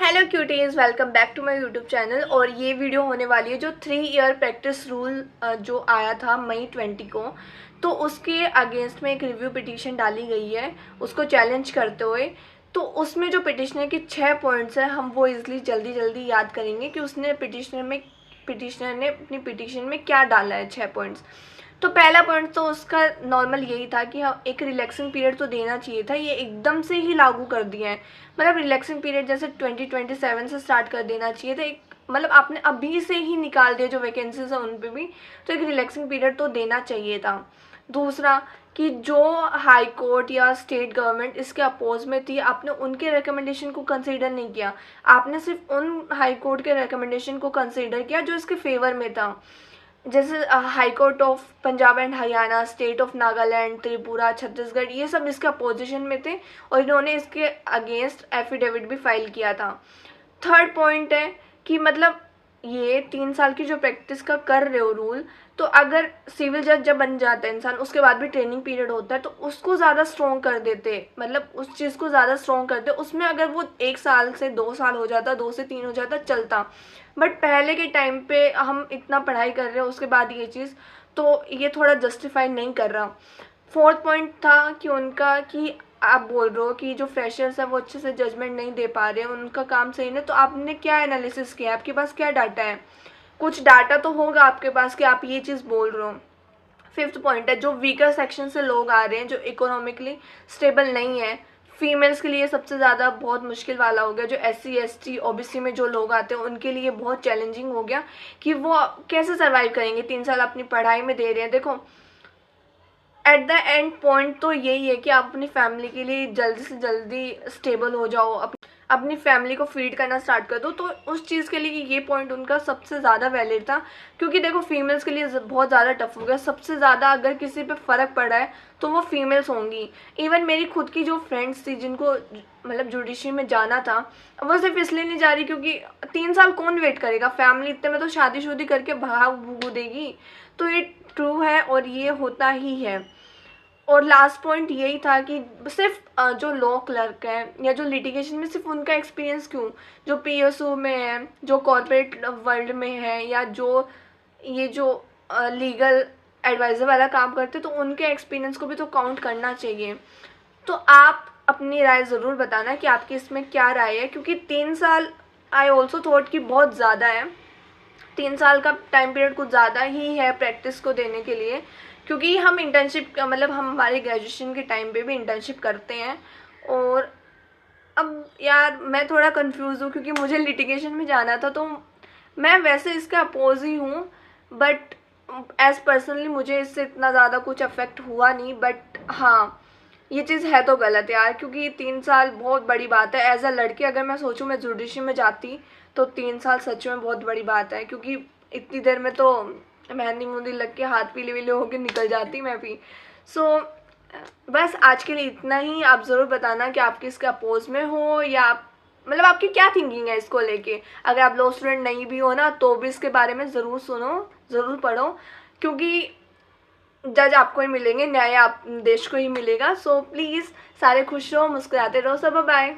Hello cuties, welcome back to my YouTube channel. और ये video होने वाली है जो 3 ईयर प्रैक्टिस रूल जो आया था मई 20 को, तो उसके अगेंस्ट में एक रिव्यू पिटीशन डाली गई है उसको चैलेंज करते हुए। तो उसमें जो पिटिशनर के 6 पॉइंट्स हैं हम वो इजली जल्दी याद करेंगे कि उसने पिटिशनर ने अपनी पिटीशन में क्या डाला है 6 पॉइंट्स। तो पहला पॉइंट तो उसका नॉर्मल यही था कि हम एक रिलैक्सिंग पीरियड तो देना चाहिए था, ये एकदम से ही लागू कर दिया है। मतलब रिलैक्सिंग पीरियड जैसे 2027 से स्टार्ट कर देना चाहिए था, एक मतलब आपने अभी से ही निकाल दिया जो वैकेंसीज है उन पे भी, तो एक रिलैक्सिंग पीरियड तो देना चाहिए था। दूसरा कि जो हाई कोर्ट या स्टेट गवर्नमेंट इसके अपोज में थी, आपने उनके रिकमेंडेशन को कंसीडर नहीं किया, आपने सिर्फ उन हाई कोर्ट के रिकमेंडेशन को कंसीडर किया जो इसके फेवर में था। जैसे high court of Punjab and Haryana, state of Nagaland, Tripura, Chhattisgarh, ये सब इसके अपोजिशन में थे और इन्होंने इसके अगेंस्ट एफिडेविट भी फाइल किया था। थर्ड पॉइंट है कि मतलब ये 3 साल की जो प्रैक्टिस का कर रहे हो रूल, तो अगर सिविल जज जब बन जाता है इंसान उसके बाद भी ट्रेनिंग पीरियड होता है, तो उसको ज़्यादा स्ट्रॉन्ग कर देते, मतलब उस चीज़ को ज़्यादा स्ट्रॉन्ग करते। उसमें अगर वो 1 साल से 2 साल हो जाता, 2 से 3 हो जाता, चलता। बट पहले के टाइम पे हम इतना पढ़ाई कर रहे हैं उसके बाद ये चीज़, तो ये थोड़ा जस्टिफाई नहीं कर रहा। फोर्थ पॉइंट था कि उनका कि आप बोल रहे हो कि जो फ्रेशर्स है वो अच्छे से जजमेंट नहीं दे पा रहे हैं, उनका काम सही नहीं, तो आपने क्या एनालिसिस किया, आपके पास क्या डाटा है? कुछ डाटा तो होगा आपके पास कि आप ये चीज़ बोल रहे हो। फिफ्थ पॉइंट है जो वीकर सेक्शन से लोग आ रहे हैं, जो इकोनॉमिकली स्टेबल नहीं है, फीमेल्स के लिए सबसे ज़्यादा बहुत मुश्किल वाला हो गया। जो SC ST OBC में जो लोग आते हैं उनके लिए बहुत चैलेंजिंग हो गया कि वो कैसे सर्वाइव करेंगे, 3 साल अपनी पढ़ाई में दे रहे हैं। देखो एट द एंड पॉइंट तो यही है कि आप अपनी फैमिली के लिए जल्दी से जल्दी स्टेबल हो जाओ, अपनी फैमिली को फीड करना स्टार्ट कर दो। तो उस चीज़ के लिए ये पॉइंट उनका सबसे ज़्यादा वैलिड था, क्योंकि देखो फीमेल्स के लिए बहुत ज़्यादा टफ हो गया। सबसे ज़्यादा अगर किसी पे फ़र्क पड़ा है तो वो फीमेल्स होंगी। इवन मेरी खुद की जो फ्रेंड्स थी जिनको मतलब जुडिशरी में जाना था, वो सिर्फ इसलिए नहीं जा रही क्योंकि 3 साल कौन वेट करेगा, फैमिली इतने में तो शादी करके भाग भूग देगी। तो ये ट्रू है और ये होता ही है। और लास्ट पॉइंट यही था कि सिर्फ जो लॉ क्लर्क हैं या जो लिटिगेशन में, सिर्फ उनका एक्सपीरियंस क्यों, जो PSO में है, जो कॉर्पोरेट वर्ल्ड में है, या जो ये जो लीगल एडवाइज़र वाला काम करते, तो उनके एक्सपीरियंस को भी तो काउंट करना चाहिए। तो आप अपनी राय ज़रूर बताना कि आपकी इसमें क्या राय है, क्योंकि 3 साल आई ऑल्सो थॉट कि बहुत ज़्यादा है। 3 साल का टाइम पीरियड कुछ ज़्यादा ही है प्रैक्टिस को देने के लिए, क्योंकि हम इंटर्नशिप मतलब हम हमारे ग्रेजुएशन के टाइम पे भी इंटर्नशिप करते हैं। और अब यार मैं थोड़ा कंफ्यूज हूँ क्योंकि मुझे लिटिगेशन में जाना था, तो मैं वैसे इसके अपोज ही हूँ, बट एज पर्सनली मुझे इससे इतना ज़्यादा कुछ अफेक्ट हुआ नहीं। बट हाँ, ये चीज़ है तो गलत यार, क्योंकि 3 साल बहुत बड़ी बात है। एज अ लड़की अगर मैं सोचूं मैं जुडिशरी में जाती तो 3 साल सच में बहुत बड़ी बात है, क्योंकि इतनी देर में तो मेहंदी मुंदी लग के हाथ पीले वीले होके निकल जाती मैं भी। सो बस आज के लिए इतना ही। आप ज़रूर बताना कि आप किसके अपोज में हो, या मतलब आपकी क्या थिंकिंग है इसको लेके। अगर आप लॉ स्टूडेंट नहीं भी हो ना, तो भी इसके बारे में ज़रूर सुनो, ज़रूर पढ़ो, क्योंकि जज आपको ही मिलेंगे, न्याय आप देश को ही मिलेगा। सो प्लीज़ सारे खुश रहो, मुस्कुराते रहो। सब बाय।